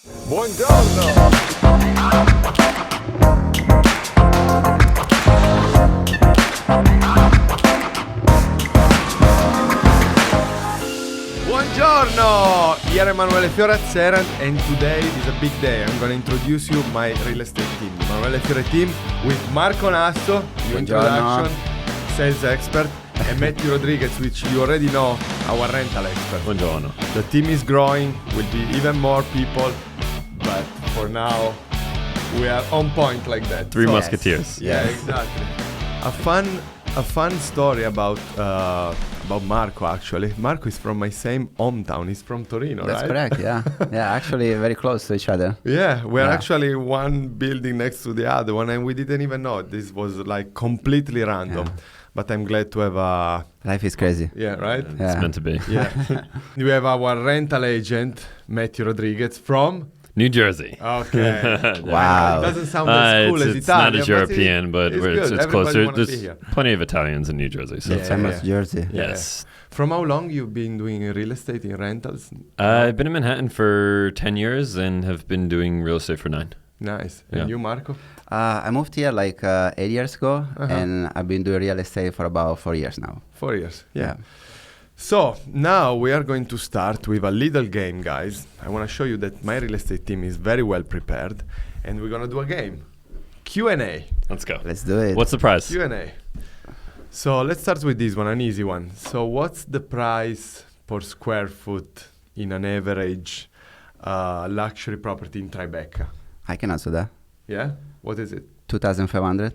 Buongiorno! Buongiorno! Here Emanuele Fiorazzeran, and today is a big day. I'm going to introduce you my real estate team. Emanuele Fiore team with Marco Nasso, new introduction, sales expert, and Matthew Rodriguez, which you already know, our rental expert. Buongiorno. The team is growing, will be even more people, but for now, we are on point like that. Three So- musketeers. Yeah, exactly. A fun story about Marco, actually. Marco is from my same hometown. He's from Torino, That's right? correct, yeah. Yeah, actually very close to each other. Yeah, we're Yeah. actually one building next to the other one, and we didn't even know. This was like completely random. Yeah. But I'm glad to have a... Life is crazy. Yeah, right? It's Yeah. meant to be. Yeah. We have our rental agent, Matthew Rodriguez, from... New Jersey. Okay. Wow. It doesn't sound as cool as it's Italian. not as European, but it's it's good. close. Everybody wanna be There's here. plenty of Italians in New Jersey. So Yeah. Famous Jersey. Yeah. yes. From how long you've been doing real estate in rentals? I've been in Manhattan for 10 years and have been doing real estate for 9. Nice. Yeah. And you, Marco? I moved here like 8 years ago, Uh-huh. and I've been doing real estate for about 4 years now. 4 years. Yeah. So now we are going to start with a little game, guys. I want to show you that my real estate team is very well prepared, and we're going to do a game. Q&A. Let's go. Let's do it. What's the price? Q&A. So let's start with this one, an easy one. So what's the price per square foot in an average luxury property in Tribeca? I can answer that. Yeah? What is it? 2,500.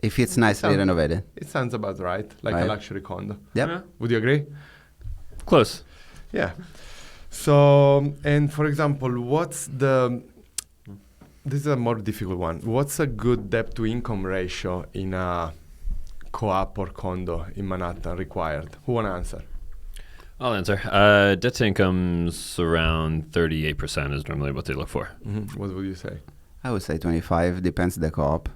If it's nicely Sound- renovated. It sounds about right, like a Right. luxury condo. Yep. Yeah. Would you agree? Close. Yeah. So, and for example, this is a more difficult one. What's a good debt to income ratio in a co-op or condo in Manhattan required? Who want to answer? I'll answer. Debt to income's around 38% is normally what they look for. What would you say? I would say 25, depends the co-op.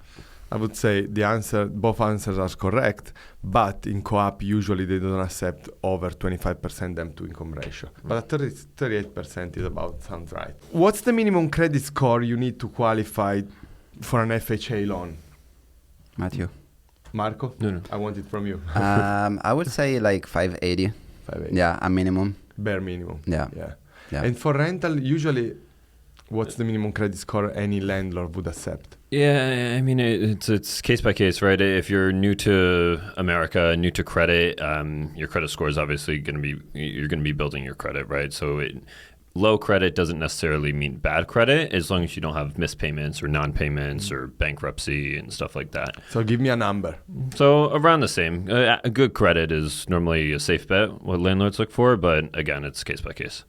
I would say both answers are correct, but in co-op usually they don't accept over 25% debt to income ratio. But 38% is about sounds right. What's the minimum credit score you need to qualify for an FHA loan? Matthew. Marco? No. I want it from you. I would say like 580. 580. Yeah, a minimum. Bare minimum. Yeah. Yeah. Yeah. And for rental, usually, what's the minimum credit score any landlord would accept? Yeah, I mean it's case by case, right? If you're new to America, new to credit, your credit score is obviously you're going to be building your credit, right? So low credit doesn't necessarily mean bad credit, as long as you don't have missed payments or non-payments or bankruptcy and stuff like that. So give me a number. So around the same. A good credit is normally a safe bet, what landlords look for, but again, it's case by case.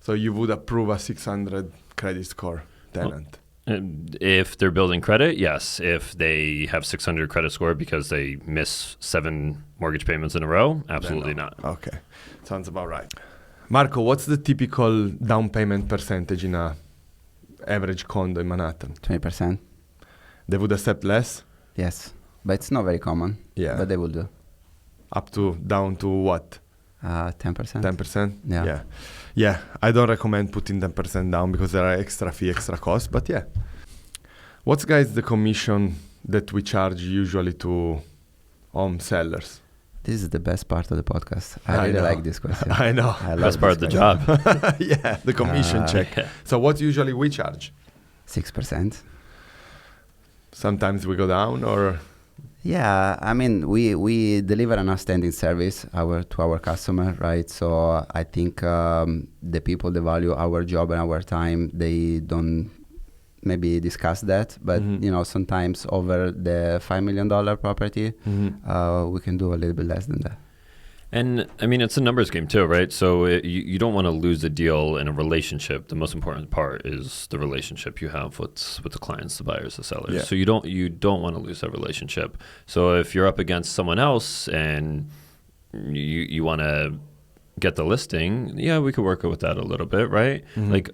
So you would approve a 600 credit score tenant. If they're building credit, yes. If they have 600 credit score because they miss 7 mortgage payments in a row, absolutely Then no. not. Okay. Sounds about right. Marco, what's the typical down payment percentage in a average condo in Manhattan? 20%. They would accept less? Yes. But it's not very common. Yeah. But they will do. Down to what? 10%. 10%? Yeah. Yeah, I don't recommend putting 10% down because there are extra fee, extra cost, but yeah. What's, guys, the commission that we charge usually to home sellers? This is the best part of the podcast. I I really know. like this question. I know. I love Best part of this the question. job. Yeah, the commission check. Yeah. So what usually we charge? 6%. Sometimes we go down or... Yeah, I mean, we deliver an outstanding service to our customer, right? So I think the people that value our job and our time, they don't maybe discuss that. But, you know, sometimes over the $5 million property, we can do a little bit less than that. And I mean, it's a numbers game too, right? So you don't want to lose a deal in a relationship. The most important part is the relationship you have with the clients, the buyers, the sellers. Yeah. So you don't want to lose that relationship. So if you're up against someone else and you want to get the listing, yeah, we could work with that a little bit, right? Like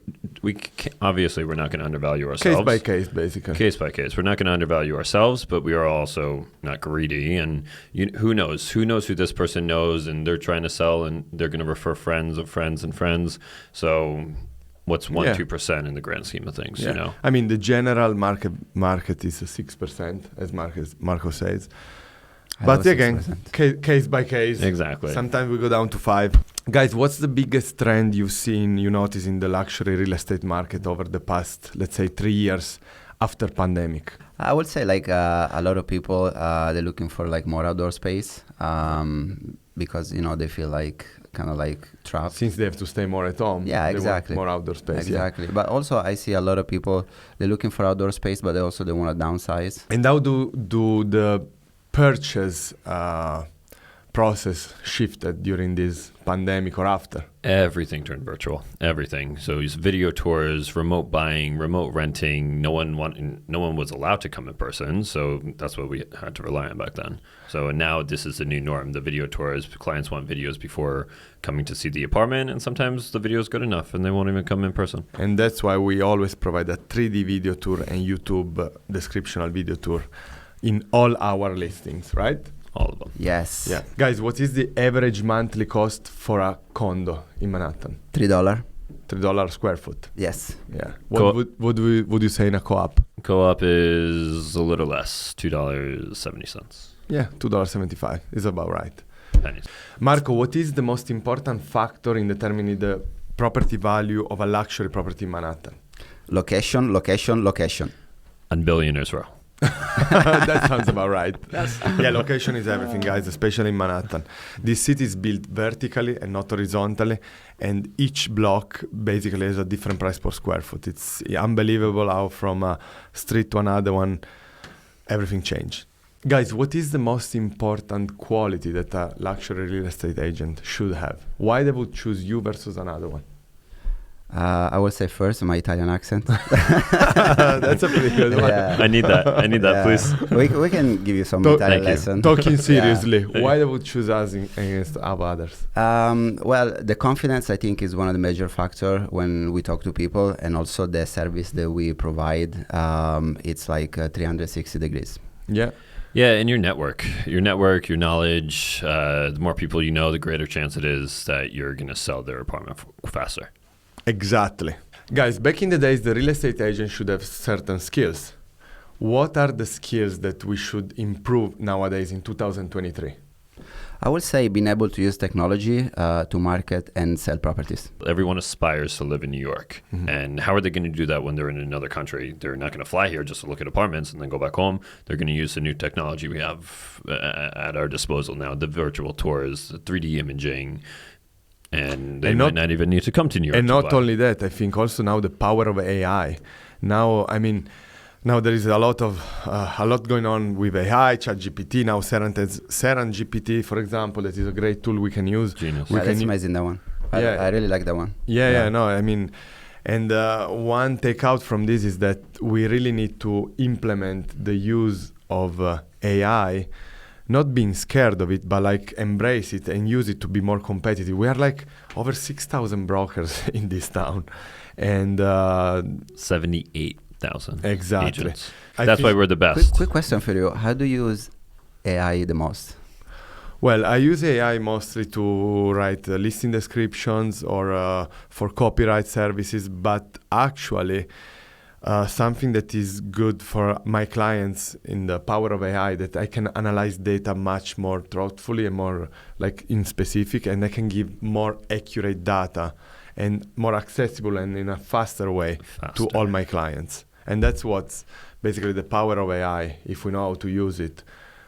obviously we're not going to undervalue ourselves. Case by case, basically. Case by case. We're not going to undervalue ourselves, but we are also not greedy. And who knows? Who knows who this person knows, and they're trying to sell, and they're going to refer friends of friends and friends. So what's 1-2% in the grand scheme of things, you know? I mean, the general market is 6%, as Marco says. But again, case by case. Exactly. Sometimes we go down to 5. Guys, what's the biggest trend you notice in the luxury real estate market over the past, let's say, 3 years after pandemic? I would say like a lot of people, they're looking for like more outdoor space because, you know, they feel like kind of like trapped. Since they have to stay more at home. Yeah, they exactly. want more outdoor space. Exactly. But also I see a lot of people, they're looking for outdoor space, but they want to downsize. And how do the purchase process shifted during this pandemic or after? Everything turned virtual. Everything. So it's video tours, remote buying, remote renting. No one was allowed to come in person, so that's what we had to rely on back then. So now this is the new norm. The video tours, clients want videos before coming to see the apartment, and sometimes the video is good enough and they won't even come in person. And that's why we always provide a 3D video tour and YouTube descriptional video tour in all our listings, right? All of them. Yes. Yeah. Guys, what is the average monthly cost for a condo in Manhattan? $3. $3 square foot. Yes. Yeah. What would you say in a co-op? Co-op is a little less, $2.70. Yeah, $2.75 is about right. Pennies. Marco, what is the most important factor in determining the property value of a luxury property in Manhattan? Location. And Billionaires Row. That sounds about right. Yeah, location is everything, guys, especially in Manhattan. This city is built vertically and not horizontally, and each block basically has a different price per square foot. It's unbelievable how from a street to another one, everything changed. Guys, what is the most important quality that a luxury real estate agent should have? Why they would choose you versus another one? I would say first my Italian accent. That's a pretty good one. Yeah. I need that, please. We can give you some Italian lesson. Talking seriously, why they would choose us against others? Well, the confidence, I think, is one of the major factors when we talk to people, and also the service that we provide. It's like 360 degrees. Yeah. Yeah, and your network, your knowledge, the more people you know, the greater chance it is that you're going to sell their apartment faster. Exactly. Guys, back in the days, the real estate agent should have certain skills. What are the skills that we should improve nowadays in 2023? I would say being able to use technology to market and sell properties. Everyone aspires to live in New York. Mm-hmm. And how are they going to do that when they're in another country? They're not going to fly here just to look at apartments and then go back home. They're going to use the new technology we have at our disposal now, the virtual tours, the 3D imaging, and they might not even need to come to New York. And not only that, I think also now the power of AI. Now there is a lot going on with AI, ChatGPT, now Seren GPT, for example, that is a great tool we can use. Genius. That's amazing, that one. I really like that one. And one takeout from this is that we really need to implement the use of AI, not being scared of it, but like embrace it and use it to be more competitive. We are like over 6,000 brokers in this town, and 78,000 exactly agents. That's why we're the best. Quick question for you: how do you use AI the most? Well, I use AI mostly to write listing descriptions or for copyright services, but actually something that is good for my clients in the power of AI, that I can analyze data much more thoughtfully and more like in specific, and I can give more accurate data and more accessible and in a faster way to all my clients. And that's what's basically the power of AI. If we know how to use it,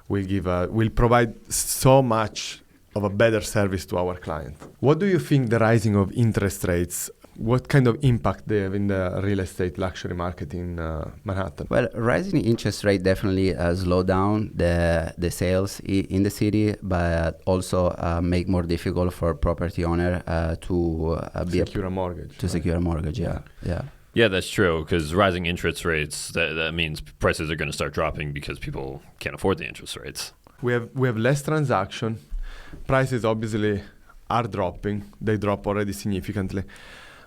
will provide so much of a better service to our clients. What do you think the rising of interest rates, what kind of impact they have in the real estate luxury market in Manhattan? Well, rising interest rate definitely slow down the sales in the city, but also make more difficult for property owner to secure a mortgage. Secure a mortgage, yeah. Yeah, that's true, because rising interest rates, that means prices are going to start dropping because people can't afford the interest rates. We have less transaction. Prices obviously are dropping. They drop already significantly.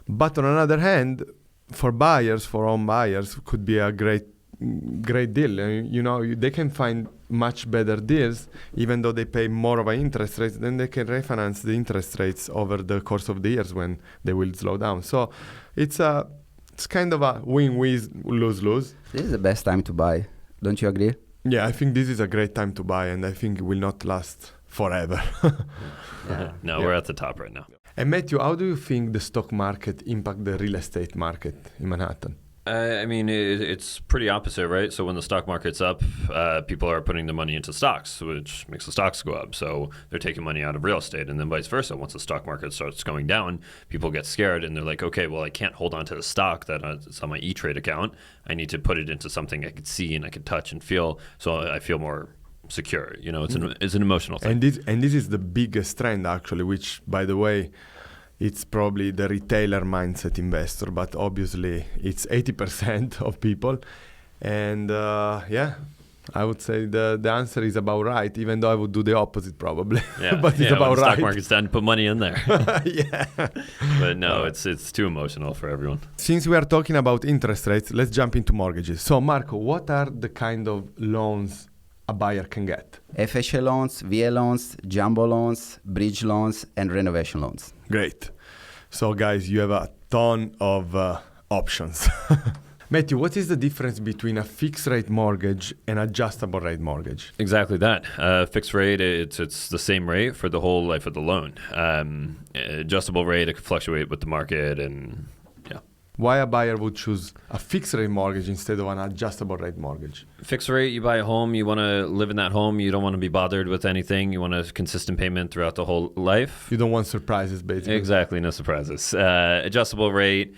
But on another hand, for home buyers, could be a great great deal. They can find much better deals, even though they pay more of an interest rate. Then they can refinance the interest rates over the course of the years when they will slow down. So it's kind of a win-win, lose-lose. This is the best time to buy. Don't you agree? Yeah, I think this is a great time to buy, and I think it will not last forever. Yeah. No, we're at the top right now. And Matthew, how do you think the stock market impact the real estate market in Manhattan? I mean, it's pretty opposite, right? So when the stock market's up, people are putting the money into stocks, which makes the stocks go up. So they're taking money out of real estate, and then vice versa. Once the stock market starts going down, people get scared, and they're like, okay, well, I can't hold on to the stock that's on my E-Trade account. I need to put it into something I could see and I could touch and feel, so I feel more secure. It's an emotional thing. And this is the biggest trend, actually, which, by the way, it's probably the retailer mindset investor, but obviously it's 80% of people. And I would say the answer is about right, even though I would do the opposite probably. Yeah, but it's about when the right. stock market's down, put money in there. Yeah. But no, it's too emotional for everyone. Since we are talking about interest rates, let's jump into mortgages. So Marco, what are the kind of loans a buyer can get? FHA loans, VA loans, jumbo loans, bridge loans, and renovation loans. Great. So guys, you have a ton of options. Matthew, what is the difference between a fixed rate mortgage and adjustable rate mortgage? Exactly that. Fixed rate, it's the same rate for the whole life of the loan. Adjustable rate, it can fluctuate with the market, and yeah. Why a buyer would choose a fixed rate mortgage instead of an adjustable rate mortgage? Fixed rate, you buy a home, you want to live in that home, you don't want to be bothered with anything, you want a consistent payment throughout the whole life. You don't want surprises, basically. Exactly, no surprises. Adjustable rate,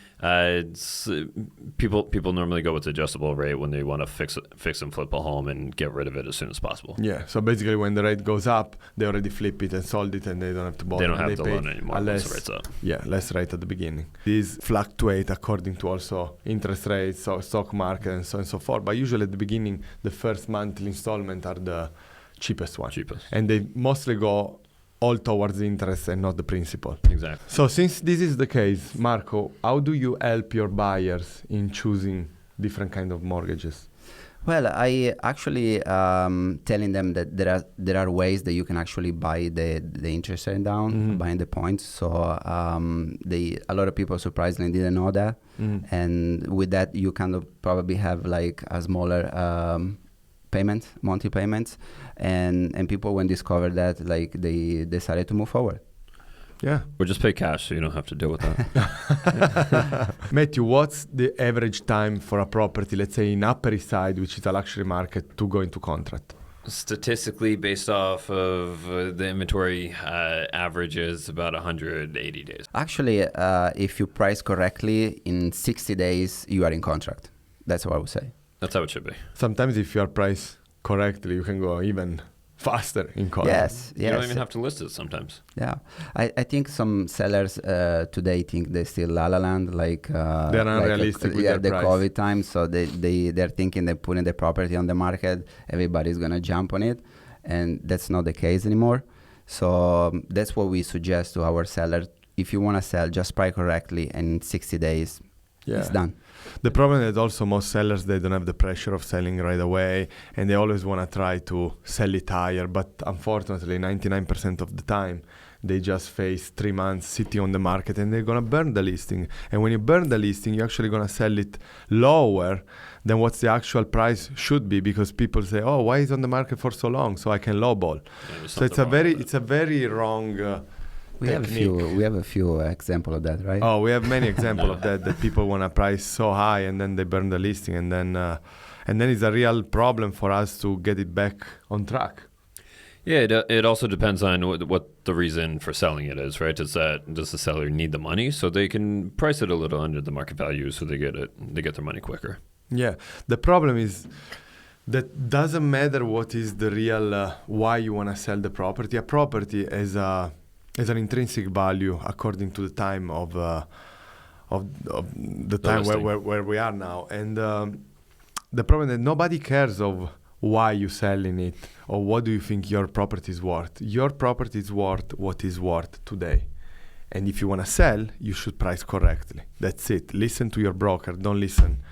people normally go with adjustable rate when they want to fix and flip a home and get rid of it as soon as possible. Yeah, so basically when the rate goes up, they already flip it and sold it, and they don't have to bother. They don't have the pay loan anymore a once the rate's up. Yeah, less rate at the beginning. These fluctuate according to also interest rates, so stock market, and so on and so forth. But usually at the beginning, the first monthly installment are the cheapest one. And they mostly go all towards the interest and not the principal. Exactly. So since this is the case, Marco, how do you help your buyers in choosing different kind of mortgages? Well, I actually telling them that there are ways that you can actually buy the interest rate down, buying the points. So a lot of people surprisingly didn't know that, and with that you kind of probably have like a smaller monthly payments, and people when discovered that, like, they decided to move forward. Yeah. Or just pay cash so you don't have to deal with that. Matthew, what's the average time for a property, let's say in Upper East Side, which is a luxury market, to go into contract? Statistically, based off of the inventory, average is about 180 days. Actually, if you price correctly, in 60 days you are in contract. That's what I would say. That's how it should be. Sometimes if you are priced correctly, you can go even faster in contract. Yes. You don't even have to list it sometimes. Yeah, I think some sellers today think they're still La La Land, like they're unrealistic with their the price. COVID time. So they're thinking they're putting the property on the market, everybody's gonna jump on it, and that's not the case anymore. So that's what we suggest to our sellers. If you want to sell, just price correctly, and in 60 days, it's done. The problem is also most sellers, they don't have the pressure of selling right away, and they always want to try to sell it higher. But unfortunately, 99% of the time, they just face 3 months sitting on the market, and they're going to burn the listing. And when you burn the listing, you're actually going to sell it lower than what the actual price should be, because people say, oh, why is it on the market for so long? So I can lowball. Yeah, so it's a very wrong We have a few examples of that, right? Oh, we have many examples of that people want to price so high, and then they burn the listing, and then it's a real problem for us to get it back on track. Yeah, it also depends on what the reason for selling it is, right? Does the seller need the money so they can price it a little under the market value so they get their money quicker? Yeah, the problem is that doesn't matter what is the real why you want to sell the property. A property is an intrinsic value according to the time of the time where we are now, and the problem is that nobody cares of why you selling it or what do you think your property is worth. Your property is worth what is worth today, and if you want to sell, you should price correctly. That's it. Listen to your broker. Don't listen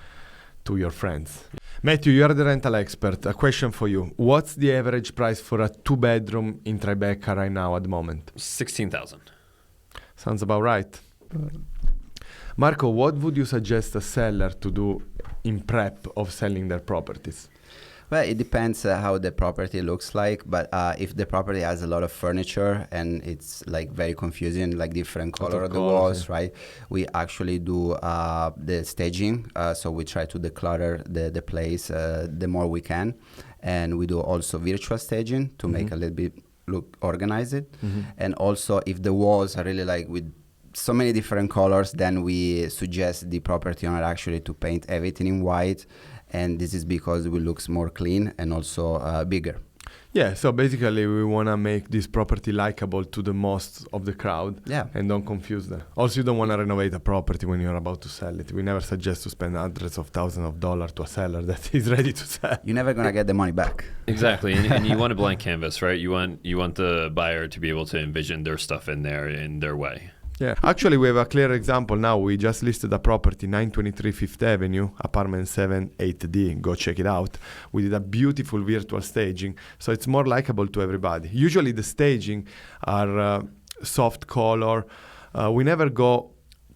to your friends. Matthew, you are the rental expert. A question for you. What's the average price for a 2-bedroom in Tribeca right now at the moment? 16,000. Sounds about right. Marco, what would you suggest a seller to do in prep of selling their properties? Well, it depends how the property looks like, but if the property has a lot of furniture and it's like very confusing, like different color of the walls, right? We actually do the staging, so we try to declutter the place the more we can, and we do also virtual staging to make a little bit look organized. And also, if the walls are really like with so many different colors, then we suggest the property owner actually to paint everything in white. And this is because it looks more clean and also bigger. Yeah, so basically we want to make this property likable to the most of the crowd. Yeah. And don't confuse them. Also, you don't want to renovate a property when you're about to sell it. We never suggest to spend hundreds of thousands of dollars to a seller that is ready to sell. You're never going to get the money back. Exactly, and you want a blank canvas, right? You want the buyer to be able to envision their stuff in there in their way. Yeah, actually we have a clear example now. We just listed a property, 923 Fifth Avenue, apartment 7-8D. Go check it out. We did a beautiful virtual staging, so it's more likable to everybody. Usually the staging are soft color. We never go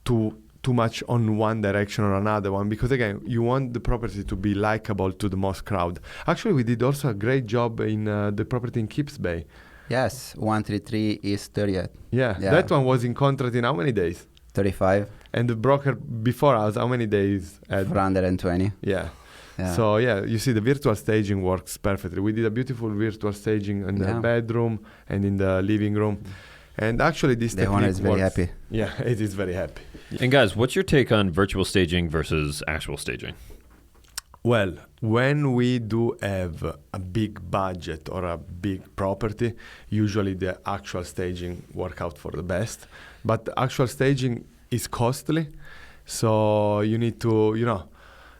too much on one direction or another one, because again, you want the property to be likable to the most crowd. Actually, we did also a great job in the property in Kips Bay. Yes, 133 East 30th. Yeah, that one was in contract in how many days? 35. And the broker before us, how many days? 420. Yeah. Yeah. So yeah, you see the virtual staging works perfectly. We did a beautiful virtual staging in the bedroom and in the living room. And actually this the owner is very happy. Yeah, it is very happy. And guys, what's your take on virtual staging versus actual staging? Well, when we do have a big budget or a big property, usually the actual staging work out for the best. But actual staging is costly, so you need to,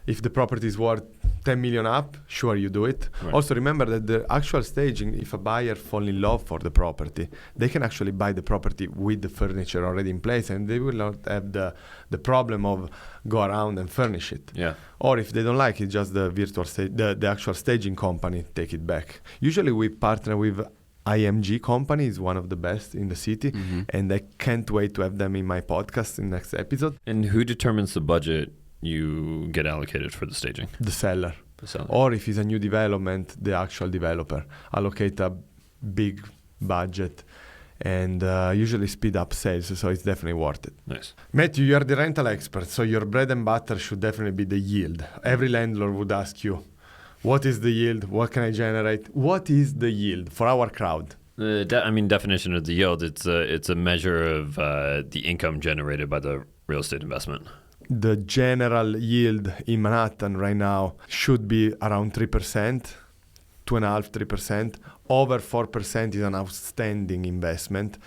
if the property is worth 10 million up, sure, you do it. Right. Also remember that the actual staging, if a buyer fall in love for the property, they can actually buy the property with the furniture already in place, and they will not have the problem of go around and furnish it. Yeah. Or if they don't like it, just the virtual the actual staging company take it back. Usually we partner with IMG company, is one of the best in the city, and I can't wait to have them in my podcast in next episode. And who determines the budget you get allocated for the staging? The seller. Or if it's a new development, the actual developer allocate a big budget and usually speed up sales, so it's definitely worth it. Nice. Matthew, you are the rental expert, so your bread and butter should definitely be the yield. Every landlord would ask you, what is the yield? What can I generate? What is the yield for our crowd? Definition of the yield, it's a measure of the income generated by the real estate investment. The general yield in Manhattan right now should be around 3%, 2.5%, 3%. Over 4% is an outstanding investment.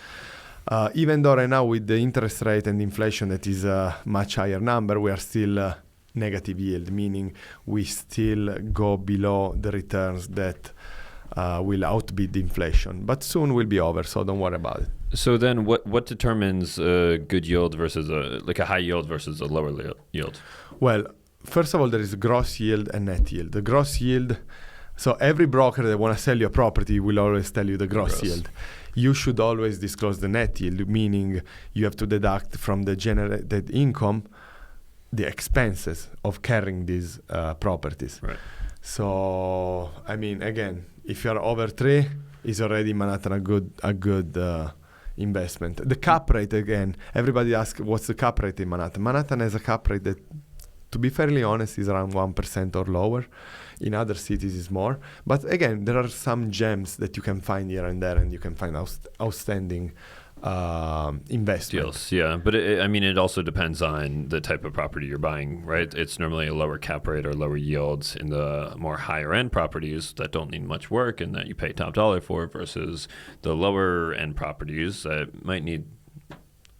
Even though right now with the interest rate and inflation that is a much higher number, we are still negative yield, meaning we still go below the returns that will outbid the inflation. But soon will be over, so don't worry about it. So then what determines a good yield versus a high yield versus a lower yield? Well, first of all, there is gross yield and net yield. The gross yield, so every broker that want to sell you a property will always tell you the gross yield. You should always disclose the net yield, meaning you have to deduct from the generated income the expenses of carrying these properties. Right. So, again, if you're over 3, is already in Manhattan a good investment. The cap rate, again, everybody asks what's the cap rate in Manhattan. Manhattan has a cap rate that, to be fairly honest, is around 1% or lower. In other cities is more. But again, there are some gems that you can find here and there, and you can find outstanding investment deals. Yeah, but it also depends on the type of property you're buying, right? It's normally a lower cap rate or lower yields in the more higher end properties that don't need much work and that you pay top dollar for, versus the lower end properties that might need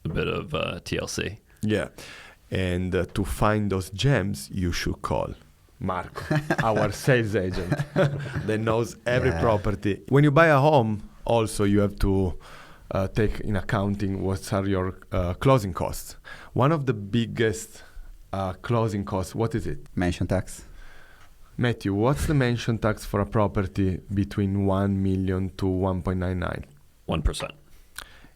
a bit of TLC. Yeah, and to find those gems, you should call Marco, our sales agent that knows every property. When you buy a home, also you have to take in accounting what are your closing costs. One of the biggest closing costs, what is it? Mansion tax. Matthew, what's the mention tax for a property between 1 million to 1.99? 1%.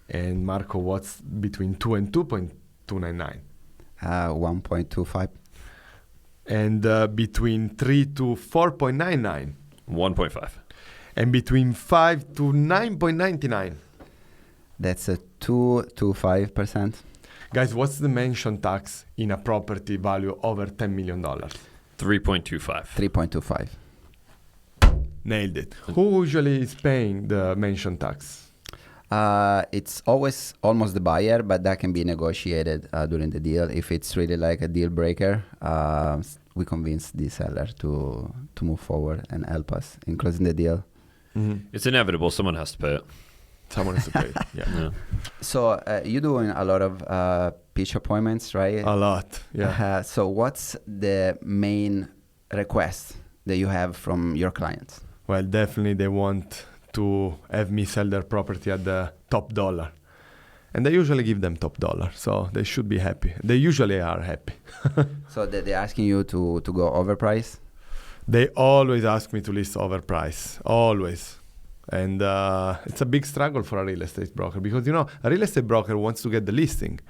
And Marco, what's between 2 and 2.299? 1.25. And between 3 to 4.99? 1.5. And between 5 to 9.99? That's a 2 to 5%. Guys, what's the mention tax in a property value over $10 million? 3.25. 3.25. Nailed it. Who usually is paying the mention tax? It's always almost the buyer, but that can be negotiated during the deal. If it's really like a deal breaker, we convince the seller to move forward and help us in closing the deal. Mm-hmm. It's inevitable. Someone has to pay it. Someone has to pay. Yeah. So you're doing a lot of pitch appointments, right? A lot. Yeah. So what's the main request that you have from your clients? Well, definitely they want to have me sell their property at the top dollar. And I usually give them top dollar, so they should be happy. They usually are happy. So they're asking you to go overpriced? They always ask me to list overprice, always. And it's a big struggle for a real estate broker because, you know, a real estate broker wants to get the listing.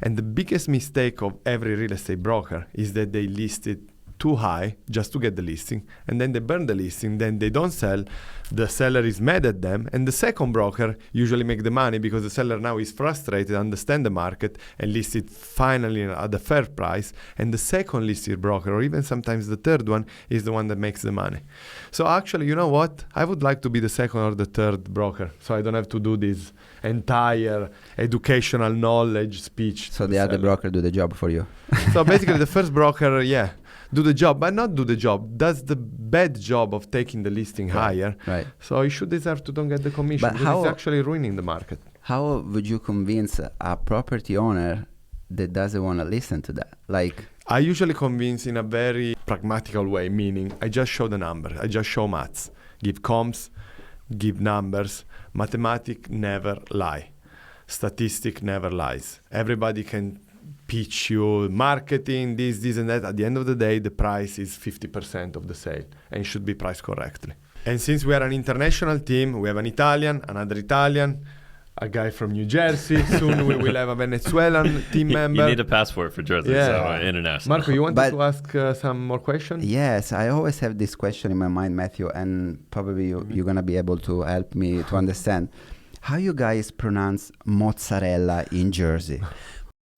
And the biggest mistake of every real estate broker is that they list it too high just to get the listing, and then they burn the listing, then they don't sell, the seller is mad at them, and the second broker usually make the money because the seller now is frustrated, understand the market, and list it finally at a fair price, and the second listed broker, or even sometimes the third one, is the one that makes the money. So actually, you know what? I would like to be the second or the third broker, so I don't have to do this entire educational knowledge speech. So the other broker do the job for you? So basically the first broker, do the job, but not do the job. Does the bad job of taking the listing higher. Right. So you should deserve to don't get the commission. But because how- it's actually ruining the market. How would you convince a property owner that doesn't want to listen to that? Like, I usually convince in a very pragmatical way, meaning I just show the number. I just show maths. Give comps, give numbers. Mathematic never lie. Statistic never lies. Everybody can pitch you marketing, this and that. At the end of the day, the price is 50% of the sale and should be priced correctly. And since we are an international team, we have an Italian, another Italian, a guy from New Jersey. Soon we will have a Venezuelan team member. You need a passport for Jersey, so international. Marco, you wanted But- to ask some more questions? yes, I always have this question in my mind, Matthew, and probably you're going to be able to help me to understand. How you guys pronounce mozzarella in Jersey?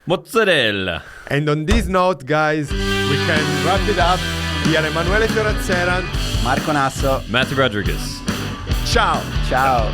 Mozzarella. And on this note, guys, we can wrap it up. We are Emanuele Fiorazzeran. Marco Nasso. Matthew Rodriguez. Ciao. Ciao.